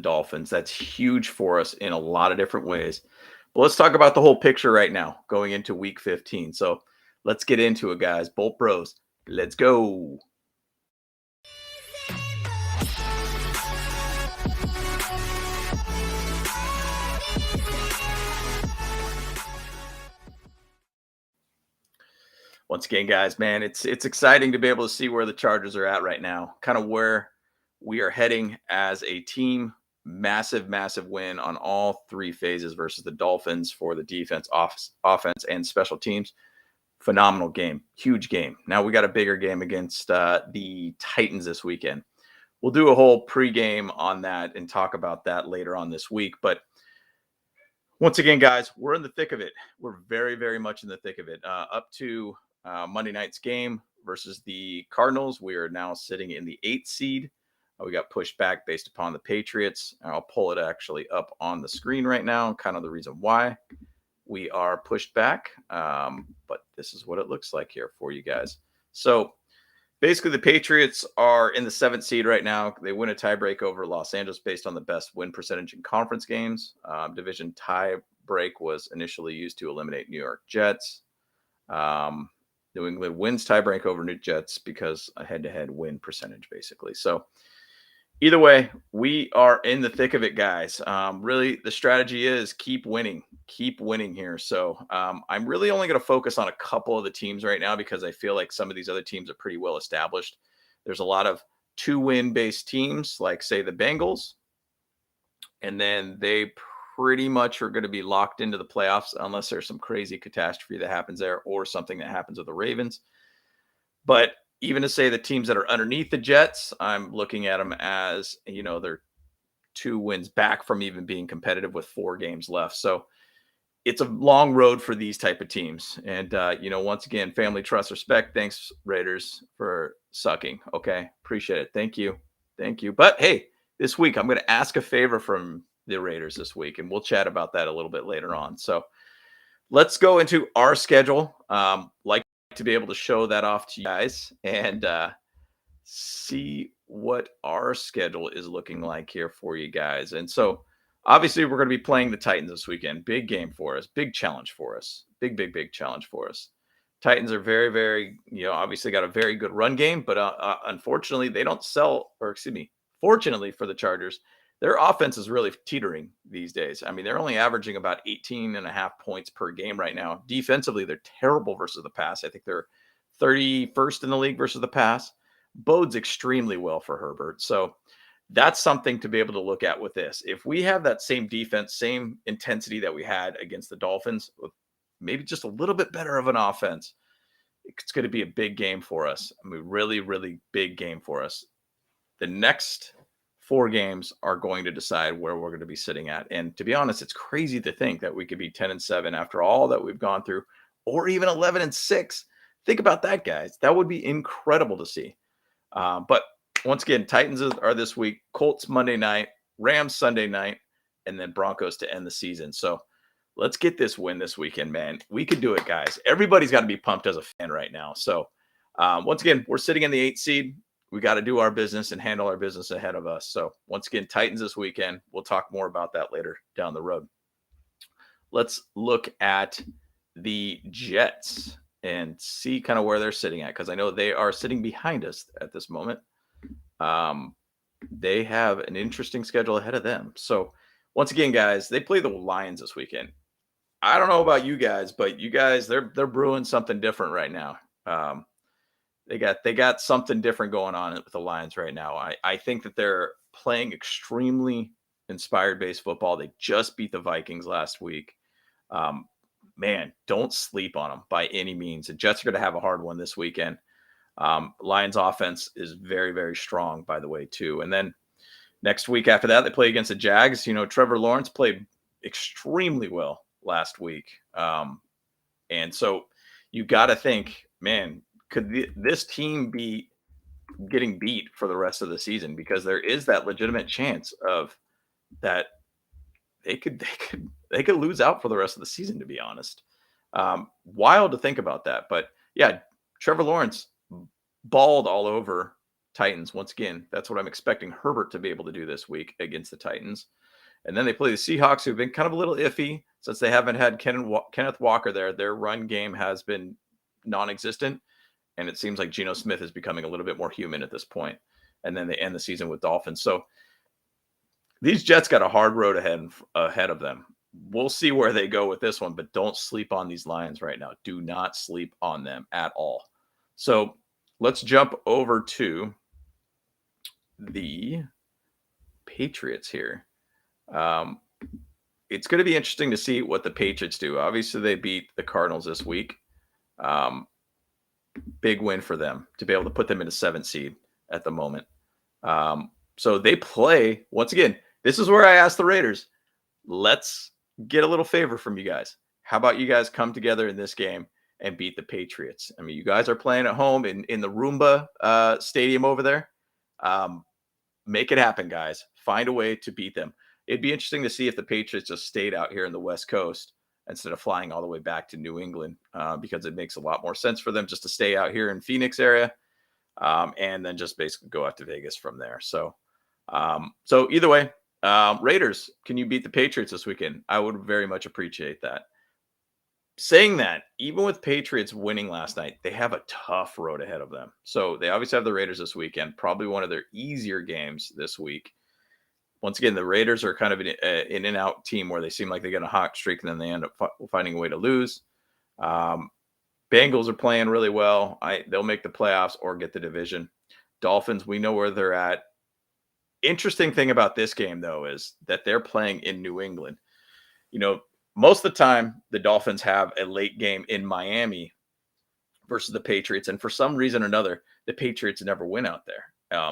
Dolphins. That's huge for us in a lot of different ways. But let's talk about the whole picture right now going into week 15. So let's get into it, guys. Bolt Bros, let's go. Once again, guys, man, it's exciting to be able to see where the Chargers are at right now, kind of where we are heading as a team. Massive, massive win on all three phases versus the Dolphins for the defense, offense, and special teams. Phenomenal game, huge game. Now we got a bigger game against the Titans this weekend. We'll do a whole pregame on that and talk about that later on this week. But once again, guys, we're in the thick of it. We're very, very much in the thick of it. Up to Monday night's game versus the Cardinals, we are now sitting in the 8th seed. We got pushed back based upon the Patriots. I'll pull it actually up on the screen right now, kind of the reason why we are pushed back. But this is what it looks like here for you guys. So basically, the Patriots are in the 7th seed right now. They win a tiebreak over Los Angeles based on the best win percentage in conference games. Division tie break was initially used to eliminate New York Jets. New England wins tiebreak over New Jets because a head-to-head win percentage, basically. So either way, we are in the thick of it, guys. Really, the strategy is keep winning here. So I'm really only going to focus on a couple of the teams right now because I feel like some of these other teams are pretty well established. There's a lot of 2-win based teams, like say the Bengals, and then they pretty much are going to be locked into the playoffs unless there's some crazy catastrophe that happens there or something that happens with the Ravens. But even to say the teams that are underneath the Jets, I'm looking at them as, they're 2 wins back from even being competitive with 4 games left. So it's a long road for these type of teams. And, once again, family, trust, respect. Thanks, Raiders, for sucking. Okay. Appreciate it. Thank you. But hey, this week, I'm going to ask a favor from the Raiders this week, and we'll chat about that a little bit later on. So let's go into our schedule. Like to be able to show that off to you guys and see what our schedule is looking like here for you guys. And so obviously we're going to be playing the Titans this weekend. Big game for us, big challenge for us, big challenge for us. Titans are very, very, obviously got a very good run game, but unfortunately they don't fortunately for the Chargers, their offense is really teetering these days. I mean, they're only averaging about 18.5 points per game right now. Defensively, they're terrible versus the pass. I think they're 31st in the league versus the pass. Bodes extremely well for Herbert. So that's something to be able to look at with this. If we have that same defense, same intensity that we had against the Dolphins, with maybe just a little bit better of an offense, it's going to be a big game for us. I mean, really, really big game for us. The next 4 games are going to decide where we're going to be sitting at. And to be honest, it's crazy to think that we could be 10-7 after all that we've gone through, or even 11-6. Think about that, guys. That would be incredible to see. But once again, Titans are this week, Colts Monday night, Rams Sunday night, and then Broncos to end the season. So let's get this win this weekend, man. We could do it, guys. Everybody's got to be pumped as a fan right now. So once again, we're sitting in the 8th seed. We got to do our business and handle our business ahead of us. So once again, Titans this weekend. We'll talk more about that later down the road. Let's look at the Jets and see kind of where they're sitting at, because I know they are sitting behind us at this moment. They have an interesting schedule ahead of them. So once again, guys, they play the Lions this weekend. I don't know about you guys, but you guys, they're brewing something different right now. They got something different going on with the Lions right now. I think that they're playing extremely inspired based football. They just beat the Vikings last week. Man, don't sleep on them by any means. The Jets are going to have a hard one this weekend. Lions offense is very, very strong, by the way, too. And then next week after that, they play against the Jags. Trevor Lawrence played extremely well last week. And so you got to think, man, could this team be getting beat for the rest of the season? Because there is that legitimate chance of that they could lose out for the rest of the season, to be honest. Wild to think about that. But yeah, Trevor Lawrence balled all over Titans. Once again, that's what I'm expecting Herbert to be able to do this week against the Titans. And then they play the Seahawks, who've been kind of a little iffy since they haven't had Kenneth Walker there. Their run game has been non-existent, and it seems like Geno Smith is becoming a little bit more human at this point. And then they end the season with Dolphins. So these Jets got a hard road ahead of them. We'll see where they go with this one, but don't sleep on these Lions right now. Do not sleep on them at all. So let's jump over to the Patriots here. It's going to be interesting to see what the Patriots do. Obviously, they beat the Cardinals this week. Big win for them to be able to put them in a 7th seed at the moment. So they play, once again, this is where I asked the Raiders, let's get a little favor from you guys. How about you guys come together in this game and beat the Patriots? I mean, you guys are playing at home in the Roomba stadium over there. Make it happen, guys. Find a way to beat them. It'd be interesting to see if the Patriots just stayed out here in the West Coast instead of flying all the way back to New England, because it makes a lot more sense for them just to stay out here in Phoenix area, and then just basically go out to Vegas from there. So either way, Raiders, can you beat the Patriots this weekend? I would very much appreciate that. Saying that, even with Patriots winning last night, they have a tough road ahead of them. So they obviously have the Raiders this weekend, probably one of their easier games this week. Once again, the Raiders are kind of an in and out team where they seem like they get a hot streak and then they end up finding a way to lose. Bengals are playing really well. They'll make the playoffs or get the division. Dolphins, we know where they're at. Interesting thing about this game, though, is that they're playing in New England. You know, most of the time, the Dolphins have a late game in Miami versus the Patriots. And for some reason or another, the Patriots never win out there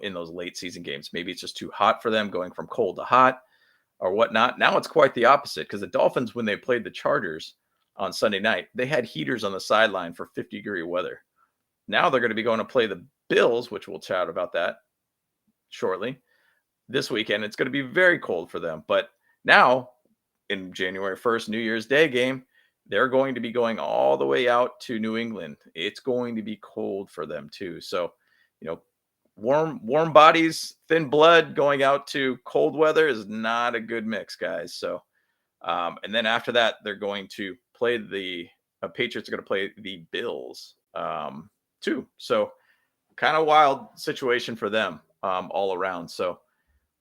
in those late season games. Maybe it's just too hot for them, going from cold to hot or whatnot. Now it's quite the opposite, because the Dolphins, when they played the Chargers on Sunday night, they had heaters on the sideline for 50-degree weather. Now they're going to be going to play the Bills, which we'll chat about that shortly. This weekend, it's going to be very cold for them. But now, in January 1st, New Year's Day game, they're going to be going all the way out to New England. It's going to be cold for them too. So, you know, warm bodies, thin blood going out to cold weather is not a good mix, guys. So, and then after that, they're going to play the Patriots are going to play the Bills too. So, kind of wild situation for them all around. So,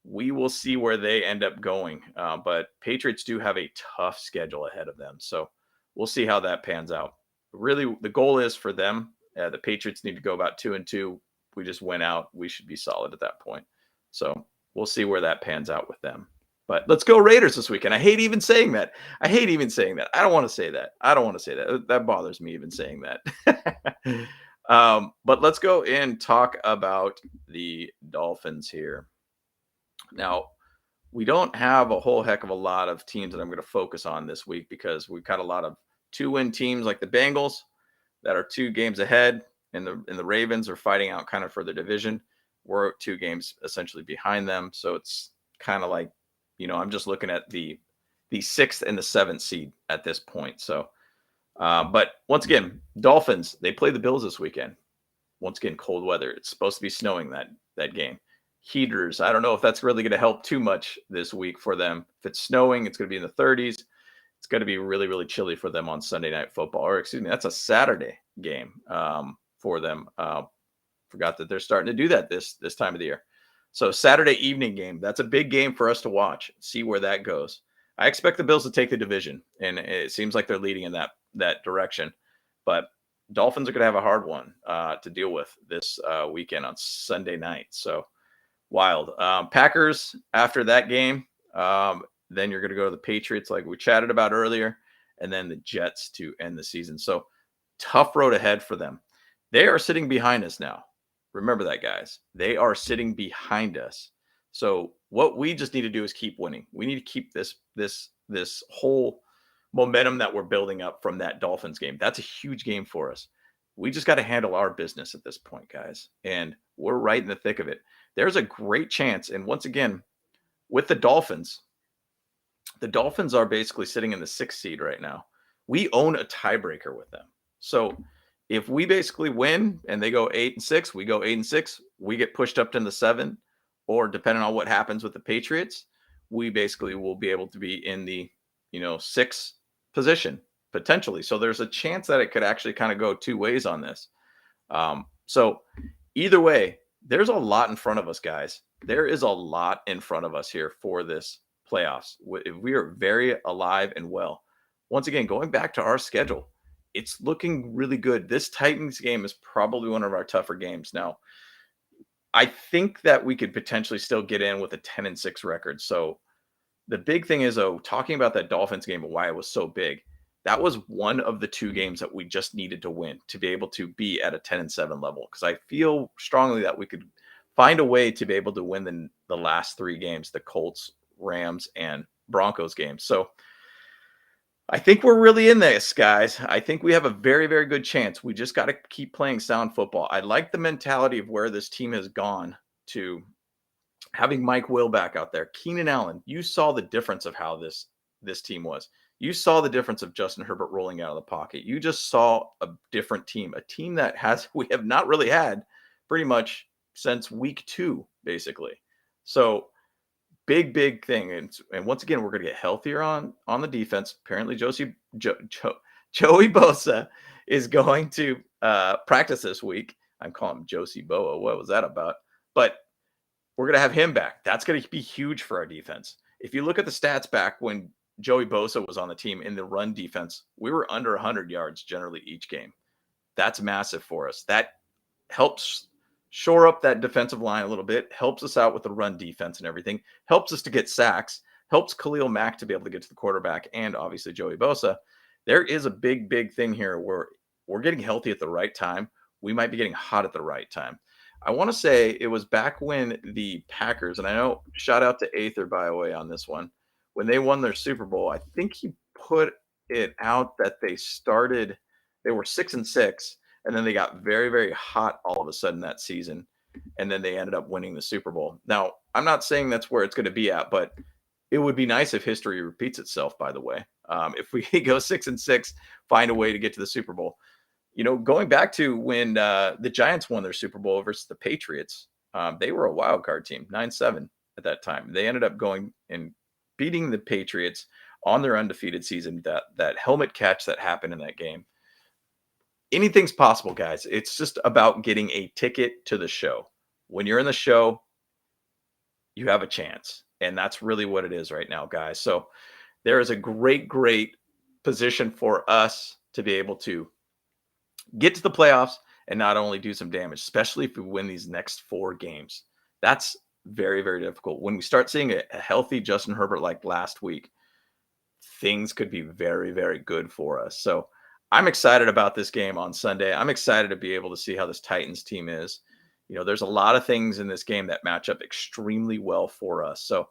we will see where they end up going. But Patriots do have a tough schedule ahead of them. So we'll see how that pans out. Really, the goal is for them. The Patriots need to go about 2-2. We just went out. We should be solid at that point. So we'll see where that pans out with them. But let's go Raiders this weekend. I hate even saying that. I don't want to say that. That bothers me even saying that. But let's go and talk about the Dolphins here. Now, we don't have a whole heck of a lot of teams that I'm going to focus on this week, because we've got a lot of 2-win teams like the Bengals that are 2 games ahead, and the Ravens are fighting out kind of for the division. We're 2 games essentially behind them. So it's kind of like, you know, I'm just looking at the 6th and the 7th seed at this point. So, but once again, Dolphins, they play the Bills this weekend. Once again, cold weather. It's supposed to be snowing that game. Heaters, I don't know if that's really going to help too much this week for them. If it's snowing, it's going to be in the 30s. It's going to be really, really chilly for them on Sunday Night Football. Or excuse me, that's a Saturday game for them. Forgot that they're starting to do that this time of the year. So Saturday evening game, that's a big game for us to watch. See where that goes. I expect the Bills to take the division, and it seems like they're leading in that direction. But Dolphins are going to have a hard one to deal with this weekend on Sunday night. So wild. Packers after that game. Then you're going to go to the Patriots, like we chatted about earlier, and then the Jets to end the season. So tough road ahead for them. They are sitting behind us now. Remember that, guys. They are sitting behind us. So what we just need to do is keep winning. We need to keep this whole momentum that we're building up from that Dolphins game. That's a huge game for us. We just got to handle our business at this point, guys. And we're right in the thick of it. There's a great chance. And once again, with the Dolphins are basically sitting in the 6th seed right now. We own a tiebreaker with them. So If we basically win and they go 8-6, we go 8-6, we get pushed up to the 7, or depending on what happens with the Patriots, we basically will be able to be in the, 6 position potentially. So there's a chance that it could actually kind of go two ways on this. So either way, there's a lot in front of us, guys. There is a lot in front of us here for this playoffs. We are very alive and well. Once again, going back to our schedule, it's looking really good. This Titans game is probably one of our tougher games. Now, I think that we could potentially still get in with a 10-6 record. So the big thing is, though, talking about that Dolphins game and why it was so big, that was one of the 2 games that we just needed to win to be able to be at a 10-7 level. Because I feel strongly that we could find a way to be able to win the last 3 games, the Colts, Rams, and Broncos games. So I think we're really in this, guys. I think we have a very, very good chance. We just got to keep playing sound football. I like the mentality of where this team has gone to having Mike Will back out there. Keenan Allen, you saw the difference of how this team was. You saw the difference of Justin Herbert rolling out of the pocket. You just saw a different team, a team that we have not really had pretty much since week 2, basically. So big thing. And once again, we're going to get healthier on the defense. Apparently, Joey Bosa is going to practice this week. I'm calling him Josie Boa. What was that about? But we're going to have him back. That's going to be huge for our defense. If you look at the stats back when Joey Bosa was on the team in the run defense, we were under 100 yards generally each game. That's massive for us. That helps shore up that defensive line a little bit, helps us out with the run defense and everything, helps us to get sacks, helps Khalil Mack to be able to get to the quarterback, and obviously Joey Bosa. There is a big thing here where we're getting healthy at the right time. We might be getting hot at the right time. I want to say it was back when the Packers, and I know, shout out to Aether, by the way, on this one, when they won their Super Bowl. I think he put it out that they were 6-6, and then they got very, very hot all of a sudden that season, and then they ended up winning the Super Bowl. Now, I'm not saying that's where it's going to be at, but it would be nice if history repeats itself, by the way. If we go 6-6, find a way to get to the Super Bowl. Going back to when the Giants won their Super Bowl versus the Patriots, they were a wild card team, 9-7 at that time. They ended up going and beating the Patriots on their undefeated season. That helmet catch that happened in that game. Anything's possible, guys. It's just about getting a ticket to the show. When you're in the show, you have a chance. And that's really what it is right now, guys. So there is a great position for us to be able to get to the playoffs and not only do some damage, especially if we win these next 4 games. That's very, very difficult. When we start seeing a healthy Justin Herbert like last week, things could be very, very good for us. So I'm excited about this game on Sunday. I'm excited to be able to see how this Titans team is. There's a lot of things in this game that match up extremely well for us. So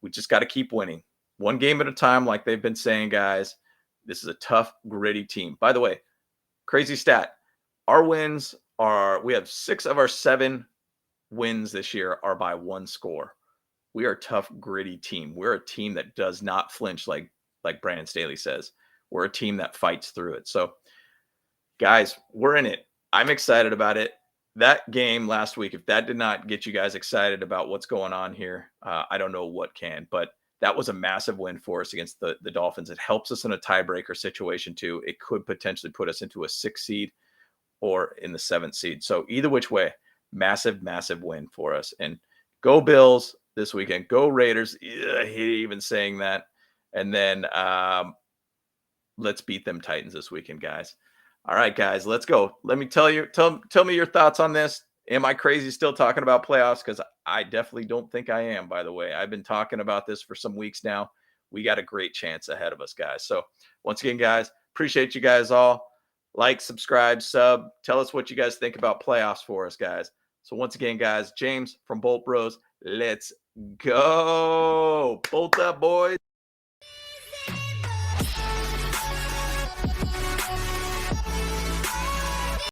we just got to keep winning 1 game at a time, like they've been saying, guys. This is a tough, gritty team. By the way, crazy stat. We have 6 of our 7 wins this year are by 1 score. We are a tough, gritty team. We're a team that does not flinch like Brandon Staley says. We're a team that fights through it. So, guys, we're in it. I'm excited about it. That game last week, if that did not get you guys excited about what's going on here, I don't know what can. But that was a massive win for us against the Dolphins. It helps us in a tiebreaker situation, too. It could potentially put us into a 6th seed or in the 7th seed. So either which way, massive win for us. And go Bills this weekend. Go Raiders. I hate even saying that. And then let's beat them Titans this weekend, guys. All right, guys, let's go. Let me tell me your thoughts on this. Am I crazy still talking about playoffs? Because I definitely don't think I am, by the way. I've been talking about this for some weeks now. We got a great chance ahead of us, guys. So once again, guys, appreciate you guys all. Like, subscribe, sub. Tell us what you guys think about playoffs for us, guys. So once again, guys, James from Bolt Bros, let's go. Bolt up, boys.